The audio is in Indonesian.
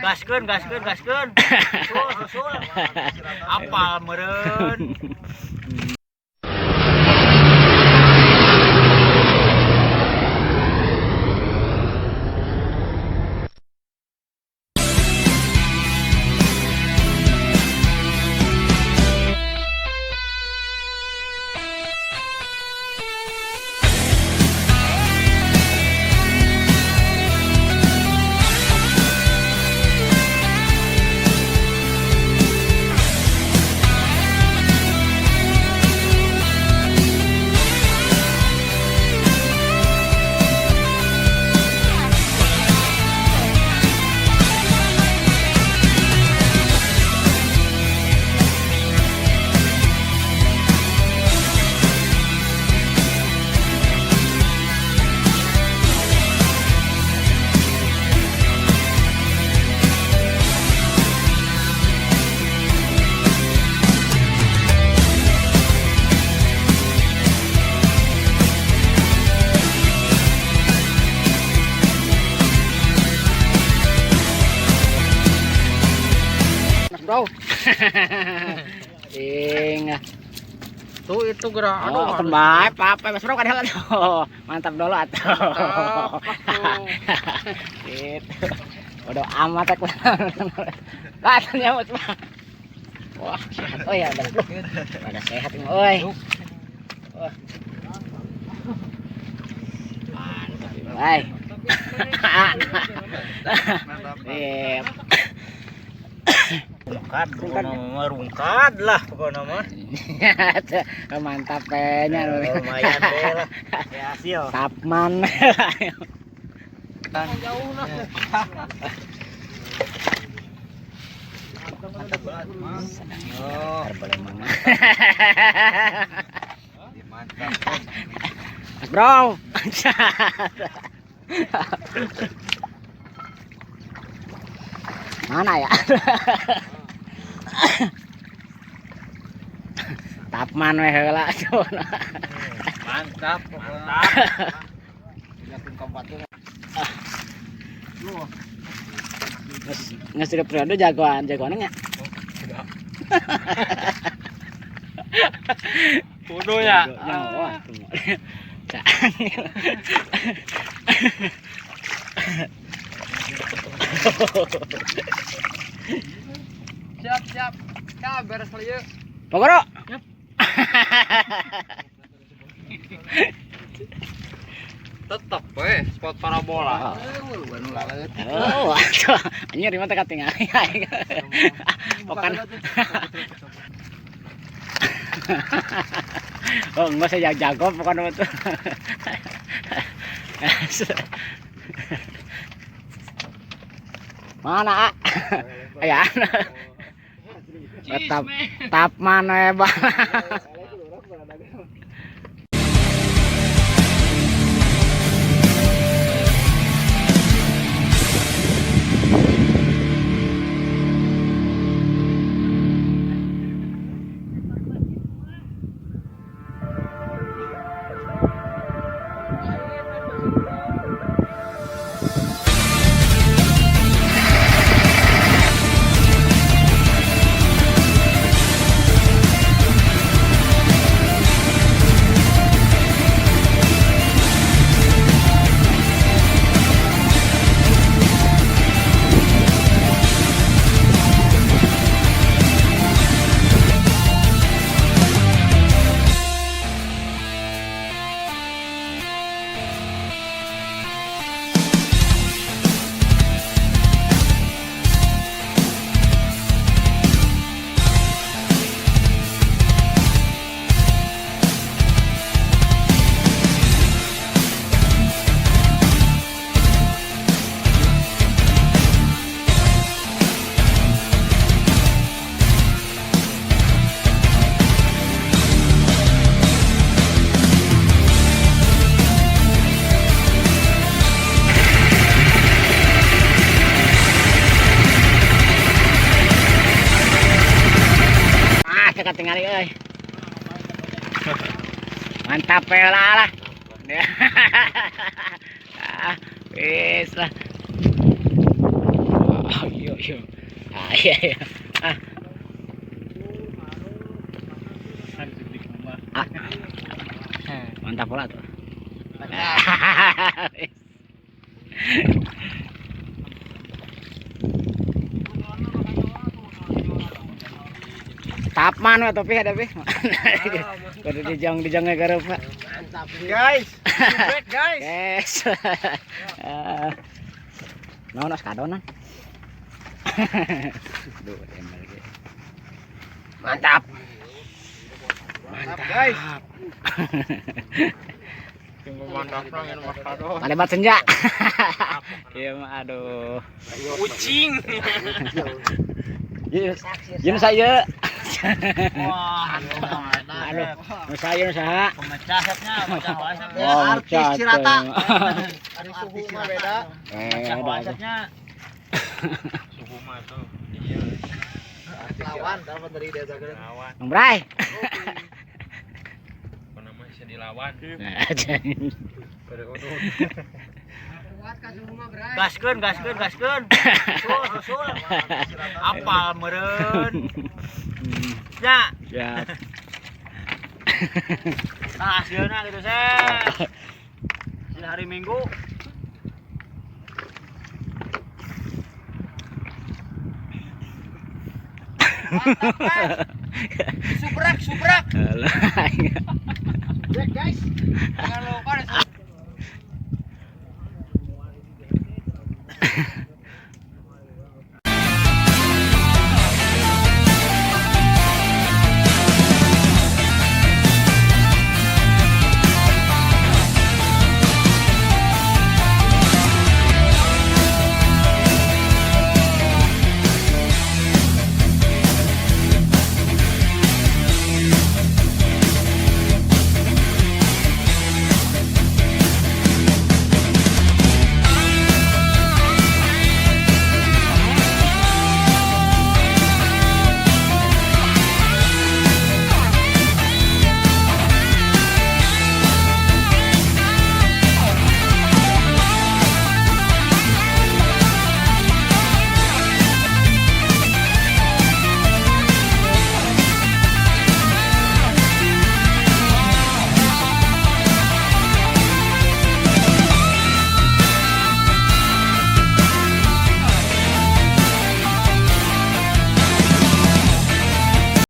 Gaskeun. Susul. Apal meureun. Bro. Ingat. Tuh itu gerak. Aduh, kembali apa Mas Bro kadang tuh. Mantap dulu atuh. Gitu. Bodo amat aku. Katanya Mas. Wah, sehat. Oh ya, pada sehat ini. Oi. Wah. Mantap. Hai. Rungkad lah pokoknya mah. Mantap nya Lumayan deh lah. Ya hasil. Tapman. Jauh lah. Boleh mana? Mantap. Bro. Mana ya? Tapman weh heula. Mantap. Nggak sudah periode jagoannya. Bodoh ya. Siap. Beres lieu. Pokoknya. Yap. Tetep spot parabola. Oh, waduh. Anjir di mata katingal. Pokan. Oh, enggak saya jago pokoknya itu. Mana, ya? Tap mana ya, Bang? Ketinggalan euy. Mantap lah. Wis lah. Iya. Ah, iya, iya. Ah. Ah. Mantap pula tuh. Tapan we tapi ada pi. Kudu dijang gareup. Mantap guys. Feedback guys. Yes. Naon as kadonan. Duh, ember ge. Mantap. Mantap guys. Tunggu mantap nang mas kado. Palebat senja. Iya mah aduh. Kucing. Yeun saya. Wah, Aduh, nu saya nu saha? pemecah setnya, pecah wasetnya. Oh, artis Cirata. Ada suhu mah beda. Pecah wasetnya. Suhu mah tuh. Iya. Lawan dapat dari dia jaga. Lawan. Mang Bray. Apa namanya bisa dilawan? Gaskeun. Susul. Apal meureun. Ya, Siap. nah hasilna gitu seh. Di hari Minggu. Mantap, Subrak. Alah. Guys. Jangan lupa